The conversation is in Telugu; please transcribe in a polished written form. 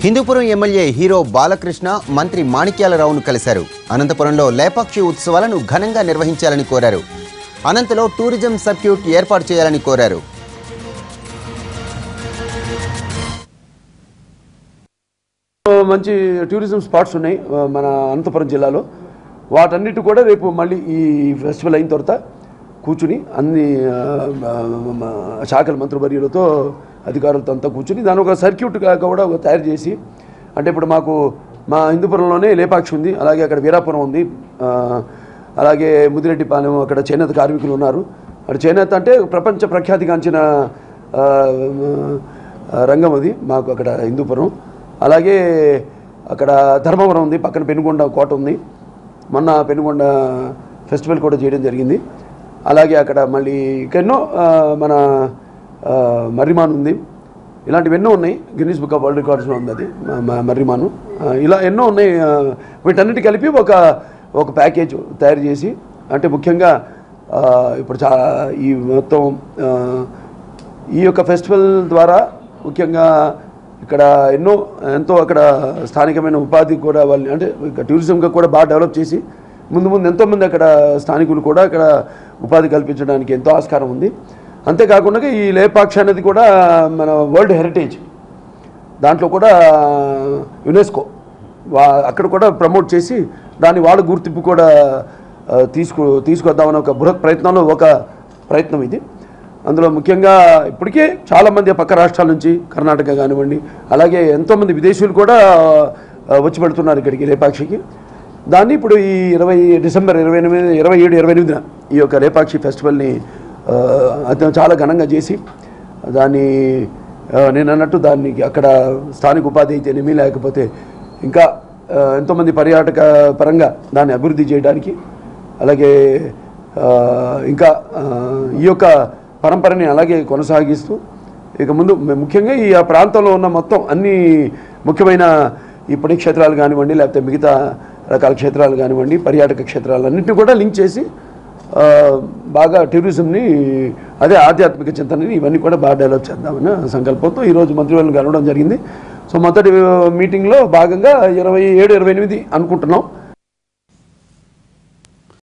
హిందూపురం ఎమ్మెల్యే హీరో బాలకృష్ణ మంత్రి మాణిక్యాలరావును కలిశారు. అనంతపురంలో లేపాక్షి ఉత్సవాలను ఘనంగా నిర్వహించాలని కోరారు. అనంతలో టూరిజం సర్క్యూట్ ఏర్పాటు చేయాలని కోరారు. మంచి టూరిజం స్పాట్స్ ఉన్నాయి మన అనంతపురం జిల్లాలో. వాటన్నిటి కూడా రేపు మళ్ళీ ఈ ఫెస్టివల్ అయిన తర్వాత కూర్చుని అన్ని శాఖల మంత్రివర్యులతో అధికారులతో అంతా కూర్చుని దాని ఒక సర్క్యూట్ కూడా తయారు చేసి, అంటే ఇప్పుడు మాకు మా హిందూపురంలోనే లేపాక్షి ఉంది, అలాగే అక్కడ వీరాపురం ఉంది, అలాగే ముదిరెడ్డిపాలెం అక్కడ చేనేత కార్మికులు ఉన్నారు. అక్కడ చేనేత అంటే ప్రపంచ ప్రఖ్యాతిగాంచిన రంగం అది మాకు అక్కడ హిందూపురం. అలాగే అక్కడ ధర్మవరం ఉంది, పక్కన పెనుగొండ కోట ఉంది, మొన్న పెనుగొండ ఫెస్టివల్ కూడా చేయడం జరిగింది. అలాగే అక్కడ మళ్ళీ ఇంకెన్నో మన మర్రిమాను ఉంది, ఇలాంటివి ఎన్నో ఉన్నాయి. గిన్నీస్ బుక్ ఆఫ్ వరల్డ్ రికార్డ్స్లో ఉంది అది మర్రిమాను. ఇలా ఎన్నో ఉన్నాయి. వీటన్నిటి కలిపి ఒక ప్యాకేజ్ తయారు చేసి, అంటే ముఖ్యంగా ఇప్పుడు ఈ మొత్తం ఈ యొక్క ఫెస్టివల్ ద్వారా ముఖ్యంగా ఇక్కడ ఎంతో అక్కడ స్థానికమైన ఉపాధి కూడా వాళ్ళు, అంటే టూరిజంగా కూడా బాగా డెవలప్ చేసి ముందు ఎంతోమంది అక్కడ స్థానికులు కూడా అక్కడ ఉపాధి కల్పించడానికి ఎంతో ఆస్కారం ఉంది. అంతేకాకుండా ఈ లేపాక్షి అనేది కూడా మన వరల్డ్ హెరిటేజ్ దాంట్లో కూడా యునెస్కో అక్కడ కూడా ప్రమోట్ చేసి దాని వాళ్ళ గుర్తింపు కూడా తీసుకొద్దామని ఒక బృహత్ ప్రయత్నంలో ఒక ప్రయత్నం ఇది. అందులో ముఖ్యంగా ఇప్పటికే చాలామంది పక్క రాష్ట్రాల నుంచి, కర్ణాటక కానివ్వండి, అలాగే ఎంతోమంది విదేశీయులు కూడా వచ్చి పెడుతున్నారు ఇక్కడికి లేపాక్షికి. దాన్ని ఇప్పుడు ఈ డిసెంబర్ 27-28 ఈ యొక్క లేపాక్షి ఫెస్టివల్ని చాలా ఘనంగా చేసి దాన్ని నేను అన్నట్టు దాన్ని అక్కడ స్థానిక ఉపాధి అయితేనేమి, లేకపోతే ఇంకా ఎంతోమంది పర్యాటక పరంగా దాన్ని అభివృద్ధి చేయడానికి, అలాగే ఇంకా ఈ యొక్క పరంపరని అలాగే కొనసాగిస్తూ ఇక ముందు ముఖ్యంగా ఈ ప్రాంతంలో ఉన్న మొత్తం అన్ని ముఖ్యమైన ఈ పుణ్యక్షేత్రాలు కానివ్వండి, లేకపోతే మిగతా రకాల క్షేత్రాలు కానివ్వండి, పర్యాటక క్షేత్రాలు అన్నింటినీ కూడా లింక్ చేసి బాగా టూరిజంని, అదే ఆధ్యాత్మిక చింతనని ఇవన్నీ కూడా బాగా డెవలప్ చేద్దామని సంకల్పంతో ఈరోజు మంత్రివర్యులను కలవడం జరిగింది. సో మొదటి మీటింగ్లో భాగంగా 27-28 అనుకుంటున్నాం.